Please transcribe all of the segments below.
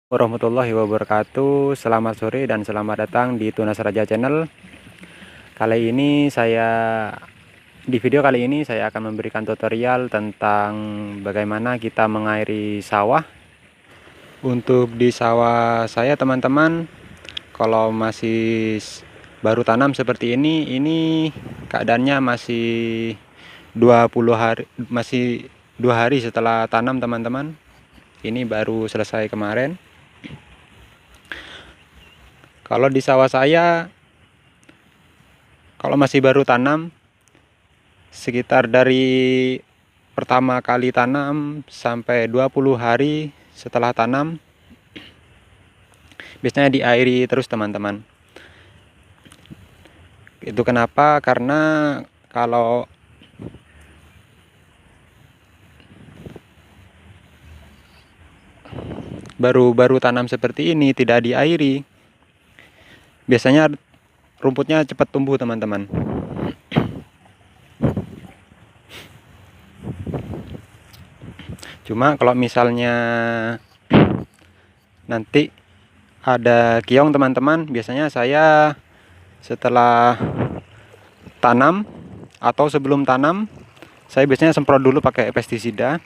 Warahmatullahi wabarakatuh. Selamat sore dan selamat datang di Tunas Raja Channel. Di video kali ini saya akan memberikan tutorial tentang bagaimana kita mengairi sawah. Untuk di sawah saya teman-teman, kalau masih baru tanam seperti ini keadaannya masih 20 hari, masih 2 hari setelah tanam teman-teman. Ini baru selesai kemarin. Kalau di sawah saya, kalau masih baru tanam, sekitar dari pertama kali tanam sampai 20 hari setelah tanam, biasanya diairi terus teman-teman. Itu kenapa? Karena kalau baru tanam seperti ini tidak diairi, biasanya rumputnya cepat tumbuh teman-teman. Cuma kalau misalnya nanti ada kiong teman-teman, biasanya saya setelah tanam atau sebelum tanam, saya biasanya semprot dulu pakai pestisida.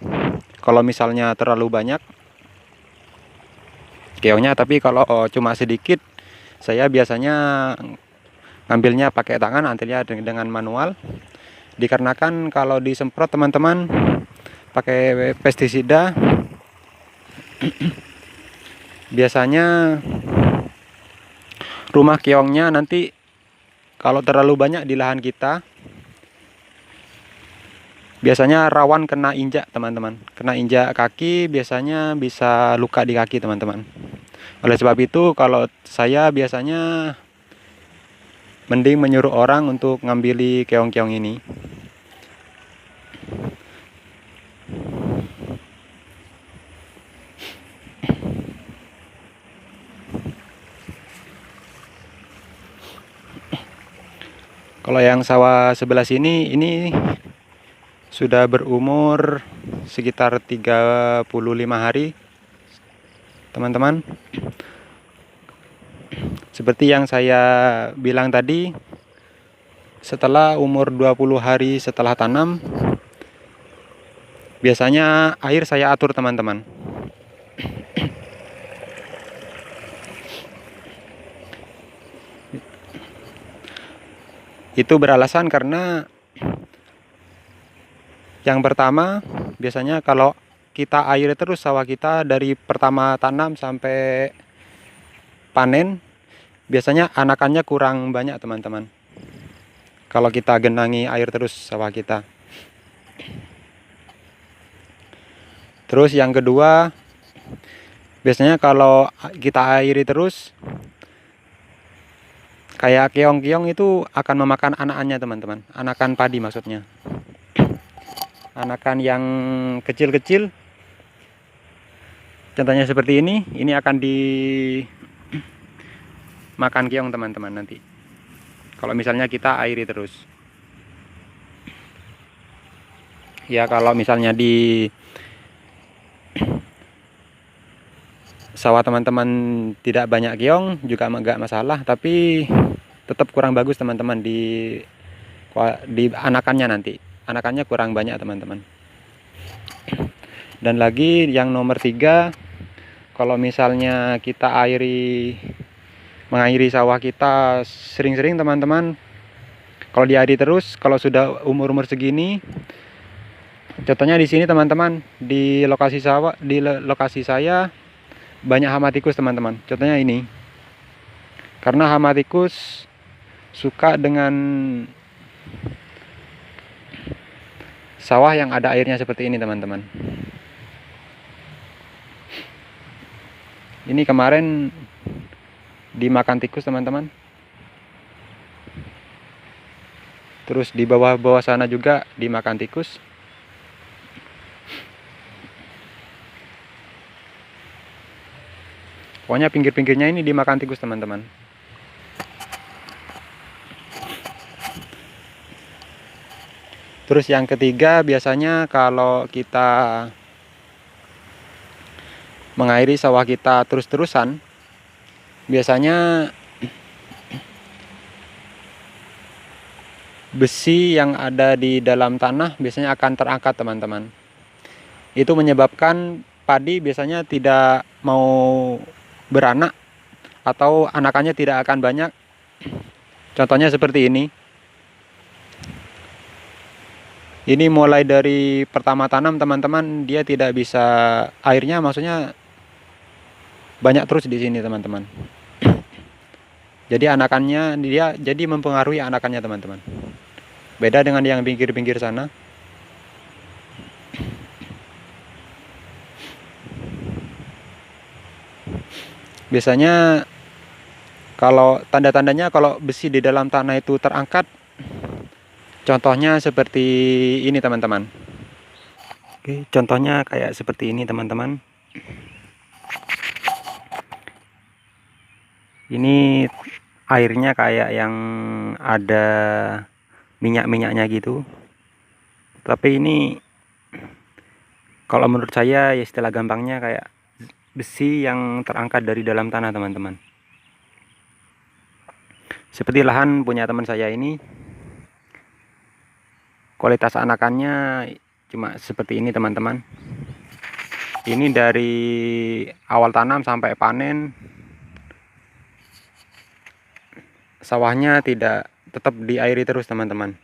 Kalau misalnya terlalu banyak keongnya, tapi kalau cuma sedikit, saya biasanya ngambilnya pakai tangan, nantinya dengan manual. Dikarenakan kalau disemprot teman-teman pakai pestisida, biasanya rumah keongnya nanti kalau terlalu banyak di lahan kita, biasanya rawan kena injak teman-teman. Kena injak kaki, biasanya bisa luka di kaki teman-teman. Oleh sebab itu, kalau saya biasanya mending menyuruh orang untuk ngambil keong-keong ini. Kalau yang sawah sebelah sini, ini sudah berumur sekitar 35 hari teman-teman. Seperti yang saya bilang tadi, setelah umur 20 hari setelah tanam, biasanya air saya atur teman-teman. Itu beralasan karena yang pertama, biasanya kalau kita air terus sawah kita dari pertama tanam sampai panen, biasanya anakannya kurang banyak teman-teman. Kalau kita genangi air terus sawah kita. Terus yang kedua, biasanya kalau kita airi terus, kayak keong-keong itu akan memakan anakannya teman-teman. Anakan padi maksudnya. Anakan yang kecil-kecil, contohnya seperti ini akan dimakan keong teman-teman nanti. Kalau misalnya kita airi terus. Ya kalau misalnya di sawah teman-teman tidak banyak keong juga enggak masalah, tapi tetap kurang bagus teman-teman di anakannya nanti. Anakannya kurang banyak teman-teman. Dan lagi yang nomor 3, kalau misalnya kita mengairi sawah kita sering-sering teman-teman, kalau diairi terus, kalau sudah umur-umur segini, contohnya di sini teman-teman, di lokasi saya banyak hama tikus teman-teman. Contohnya ini, karena hama tikus suka dengan sawah yang ada airnya seperti ini teman-teman. Ini kemarin dimakan tikus teman-teman. Terus di bawah-bawah sana juga dimakan tikus. Pokoknya pinggir-pinggirnya ini dimakan tikus teman-teman. Terus yang ketiga, biasanya kalau kita mengairi sawah kita terus-terusan, biasanya besi yang ada di dalam tanah biasanya akan terangkat, teman-teman. Itu menyebabkan padi biasanya tidak mau beranak atau anakannya tidak akan banyak. Contohnya seperti ini. Ini mulai dari pertama tanam, teman-teman, dia tidak bisa, airnya maksudnya banyak terus di sini, teman-teman. Jadi anakannya dia jadi mempengaruhi anakannya, teman-teman. Beda dengan yang pinggir-pinggir sana. Biasanya kalau tanda-tandanya kalau besi di dalam tanah itu terangkat, contohnya seperti ini, teman-teman. Oke, contohnya kayak seperti ini, teman-teman. Ini airnya kayak yang ada minyak-minyaknya gitu. Tapi ini kalau menurut saya ya istilah gampangnya kayak besi yang terangkat dari dalam tanah, teman-teman. Seperti lahan punya teman saya ini, kualitas anakannya cuma seperti ini, teman-teman. Ini dari awal tanam sampai panen, sawahnya tidak tetap diairi terus, teman-teman.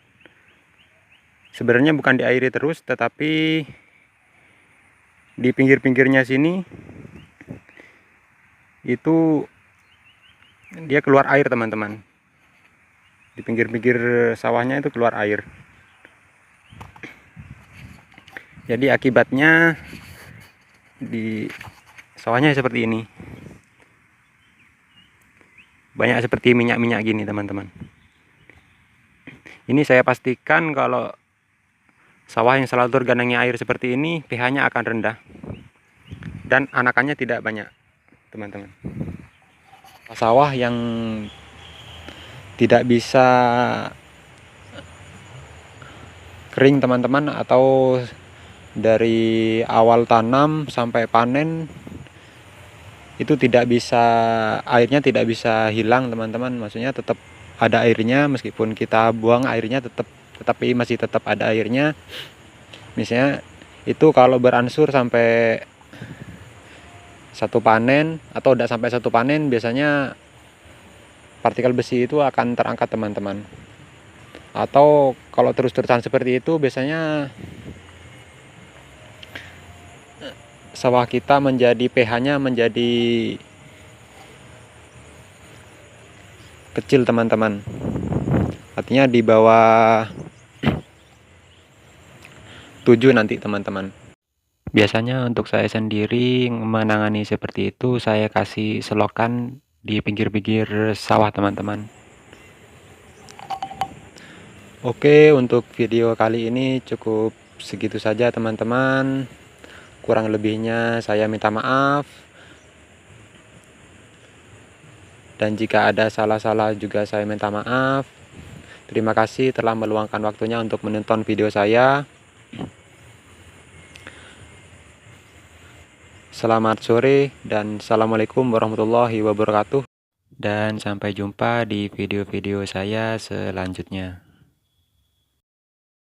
Sebenarnya bukan diairi terus, tetapi di pinggir-pinggirnya sini itu dia keluar air, teman-teman. Di pinggir-pinggir sawahnya itu keluar air. Jadi akibatnya di sawahnya seperti ini. Banyak seperti minyak-minyak gini, teman-teman. Ini saya pastikan kalau sawah yang selalu tergenangi air seperti ini, pH-nya akan rendah. Dan anakannya tidak banyak, teman-teman. Sawah yang tidak bisa kering, teman-teman, atau dari awal tanam sampai panen itu tidak bisa, airnya tidak bisa hilang, teman-teman. Maksudnya tetap ada airnya, meskipun kita buang airnya tetapi masih tetap ada airnya. Misalnya itu kalau beransur sampai satu panen atau tidak sampai satu panen, biasanya partikel besi itu akan terangkat, teman-teman. Atau kalau terus-terusan seperti itu, biasanya sawah kita menjadi pH-nya menjadi kecil, teman-teman. Artinya di bawah 7 nanti, teman-teman. Biasanya untuk saya sendiri menangani seperti itu, saya kasih selokan di pinggir-pinggir sawah, teman-teman. Oke, untuk video kali ini cukup segitu saja, teman-teman. Kurang lebihnya saya minta maaf. Dan jika ada salah-salah juga saya minta maaf. Terima kasih telah meluangkan waktunya untuk menonton video saya. Selamat sore dan assalamualaikum warahmatullahi wabarakatuh. Dan sampai jumpa di video-video saya selanjutnya.